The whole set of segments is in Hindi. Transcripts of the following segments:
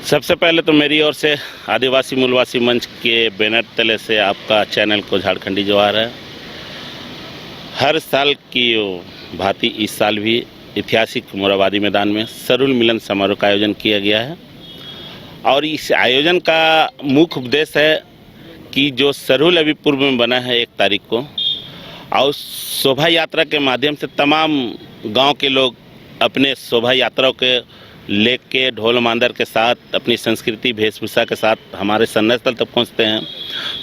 सबसे पहले तो मेरी ओर से आदिवासी मूलवासी मंच के बैनर तले से आपका चैनल को झारखंडी जोहार है। हर साल की भांति इस साल भी ऐतिहासिक मोरहाबादी मैदान में सरूल मिलन समारोह का आयोजन किया गया है और इस आयोजन का मुख्य उद्देश्य है कि जो सरूल अभी पूर्व में बना है 1 तारीख को, और शोभा यात्रा के माध्यम से तमाम गांव के लोग अपने शोभा यात्राओं के लेके ढोल मांदर के साथ अपनी संस्कृति वेशभूषा के साथ हमारे संग्रह स्थल तक पहुँचते हैं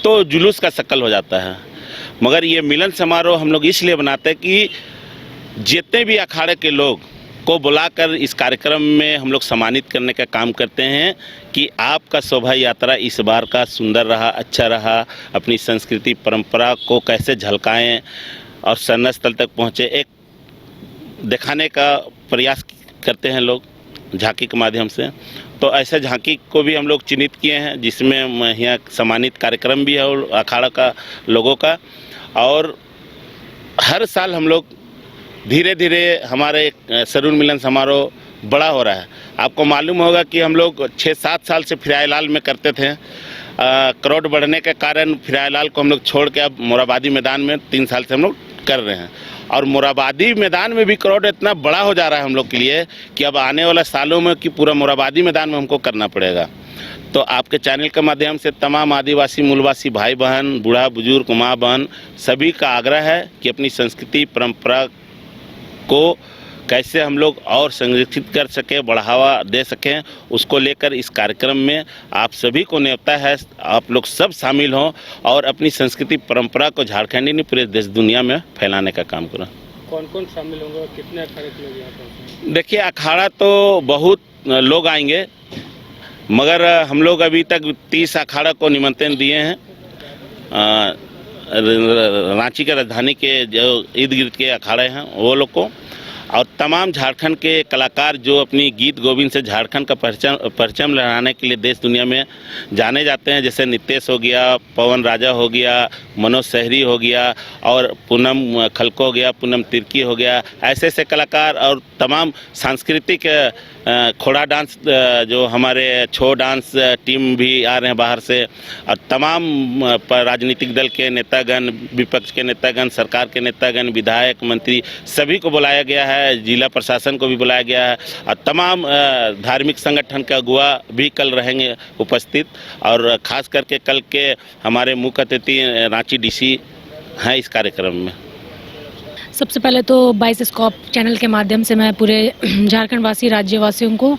तो जुलूस का शक्ल हो जाता है। मगर ये मिलन समारोह हम लोग इसलिए बनाते हैं कि जितने भी अखाड़े के लोग को बुलाकर इस कार्यक्रम में हम लोग सम्मानित करने का काम करते हैं कि आपका शोभा यात्रा इस बार का सुंदर रहा, अच्छा रहा, अपनी संस्कृति परंपरा को कैसे झलकाएं और संग्रह स्थल तक पहुँचे, एक दिखाने का प्रयास करते हैं लोग झांकी के माध्यम से। तो ऐसे झांकी को भी हम लोग चिन्हित किए हैं जिसमें यहाँ सम्मानित कार्यक्रम भी है और अखाड़ा का लोगों का। और हर साल हम लोग धीरे धीरे हमारे सरूल मिलन समारोह बड़ा हो रहा है। आपको मालूम होगा कि हम लोग 6-7 साल से फिराईलाल में करते थे। क्राउड बढ़ने के कारण फिराईलाल को हम लोग छोड़ के अब मोरहाबादी मैदान में 3 साल से हम लोग कर रहे हैं और मोरहाबादी मैदान में भी क्राउड इतना बड़ा हो जा रहा है हम लोग के लिए कि अब आने वाला सालों में कि पूरा मोरहाबादी मैदान में हमको करना पड़ेगा। तो आपके चैनल के माध्यम से तमाम आदिवासी मूलवासी भाई बहन, बूढ़ा बुजुर्ग, माँ बहन सभी का आग्रह है कि अपनी संस्कृति परंपरा को कैसे हम लोग और संरक्षित कर सकें, बढ़ावा दे सकें, उसको लेकर इस कार्यक्रम में आप सभी को न्योता है आप लोग सब शामिल हों और अपनी संस्कृति परंपरा को झारखंडी ने पूरे देश दुनिया में फैलाने का काम करें। कौन कौन शामिल होंगे और कितने अखाड़े के लोग यहाँ पर? देखिए, अखाड़ा तो बहुत लोग आएंगे मगर हम लोग अभी तक 30 अखाड़ा को निमंत्रण दिए हैं। रांची के राजधानी के जो इर्द गिर्द के अखाड़े हैं वो लोग को, और तमाम झारखंड के कलाकार जो अपनी गीत गोविंद से झारखंड का परचम लहराने के लिए देश दुनिया में जाने जाते हैं, जैसे नितेश हो गया, पवन राजा हो गया, मनोज सहरी हो गया और पूनम खलको हो गया, पूनम तिर्की हो गया, ऐसे ऐसे कलाकार और तमाम सांस्कृतिक खोड़ा डांस जो हमारे छो डांस टीम भी आ रहे हैं बाहर से, और तमाम राजनीतिक दल के नेतागण, विपक्ष के नेतागण, सरकार के नेतागण, विधायक, मंत्री सभी को बुलाया गया है, जिला प्रशासन को भी बुलाया गया है और तमाम धार्मिक संगठन के अगुवा भी कल रहेंगे उपस्थित। और ख़ास करके कल के हमारे मुख्य अतिथि रांची डीसी हैं इस कार्यक्रम में। सबसे पहले तो 22 स्कॉप चैनल के माध्यम से मैं पूरे झारखंड वासी राज्यवासियों को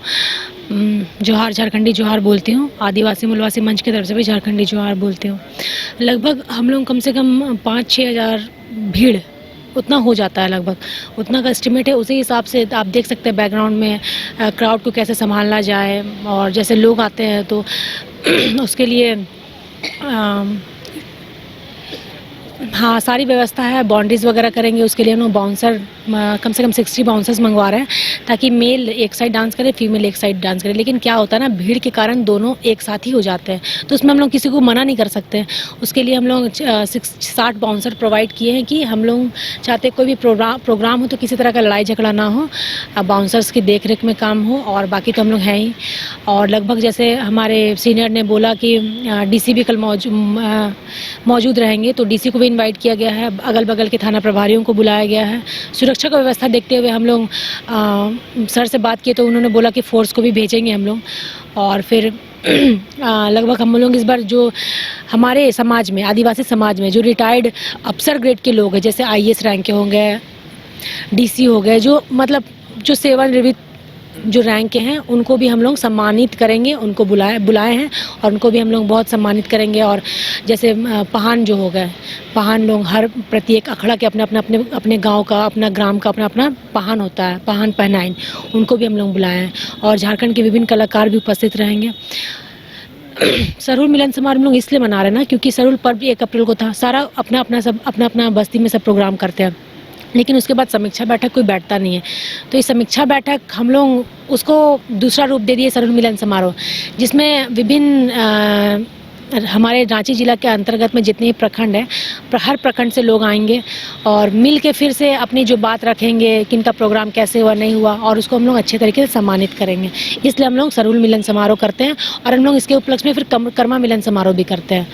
जोहार, झारखंडी जोहार बोलती हूँ। आदिवासी मूलवासी मंच की तरफ से भी झारखंडी जोहार बोलती हूँ। लगभग हम लोग कम से कम 5-6 हज़ार भीड़ उतना हो जाता है, लगभग उतना का एस्टिमेट है। उसी हिसाब से आप देख सकते हैं बैकग्राउंड में क्राउड को कैसे संभालना जाए, और जैसे लोग आते हैं तो उसके लिए हाँ सारी व्यवस्था है। बाउंड्रीज वगैरह करेंगे, उसके लिए हम लोग बाउंसर कम से कम 60 बाउंसर्स मंगवा रहे हैं ताकि मेल एक साइड डांस करे, फीमेल एक साइड डांस करे। लेकिन क्या होता है ना, भीड़ के कारण दोनों एक साथ ही हो जाते हैं, तो उसमें हम लोग किसी को मना नहीं कर सकते। उसके लिए हम लोग 60 बाउंसर प्रोवाइड किए हैं कि हम लोग चाहते कोई भी प्रोग्राम हो तो किसी तरह का लड़ाई झगड़ा ना हो, बाउंसर्स की देख रेख में काम हो, और बाकी तो हम लोग हैं ही। और लगभग जैसे हमारे सीनियर ने बोला कि DC भी कल मौजूद रहेंगे, तो DC को भी इनवाइट किया गया है, अगल बगल के थाना प्रभारियों को बुलाया गया है। सुरक्षा का व्यवस्था देखते हुए हम लोग सर से बात किए तो उन्होंने बोला कि फोर्स को भी भेजेंगे हम लोग। और फिर लगभग हम लोग इस बार जो हमारे समाज में, आदिवासी समाज में जो रिटायर्ड अफसर ग्रेड के लोग हैं, जैसे IAS रैंक के होंगे, DC हो गए, जो मतलब जो सेवानिवृत्त जो रैंक के हैं, उनको भी हम लोग सम्मानित करेंगे। उनको बुलाए हैं और उनको भी हम लोग बहुत सम्मानित करेंगे। और जैसे पहान जो हो गए, पहान लोग हर प्रत्येक अखड़ा के अपने गांव का, अपना ग्राम का अपना पहान होता है, पहान पहनाइन, उनको भी हम लोग बुलाए हैं। और झारखंड के विभिन्न कलाकार भी उपस्थित रहेंगे। सरूल मिलन समारोह हम लोग इसलिए मना रहे हैं ना, क्योंकि सरूल पर्व भी 1 अप्रैल को था। सारा अपना बस्ती में सब प्रोग्राम करते हैं, लेकिन उसके बाद समीक्षा बैठक कोई बैठता नहीं है। तो इस समीक्षा बैठक हम लोग उसको दूसरा रूप दे दिए सरूल मिलन समारोह, जिसमें विभिन्न हमारे रांची जिला के अंतर्गत में जितने प्रखंड हैं, हर प्रखंड से लोग आएंगे और मिल के फिर से अपनी जो बात रखेंगे कि इनका प्रोग्राम कैसे हुआ नहीं हुआ, और उसको हम लोग अच्छे तरीके से सम्मानित करेंगे। इसलिए हम लोग सरहुल मिलन समारोह करते हैं और हम लोग इसके उपलक्ष्य में फिर कर्मा मिलन समारोह भी करते हैं।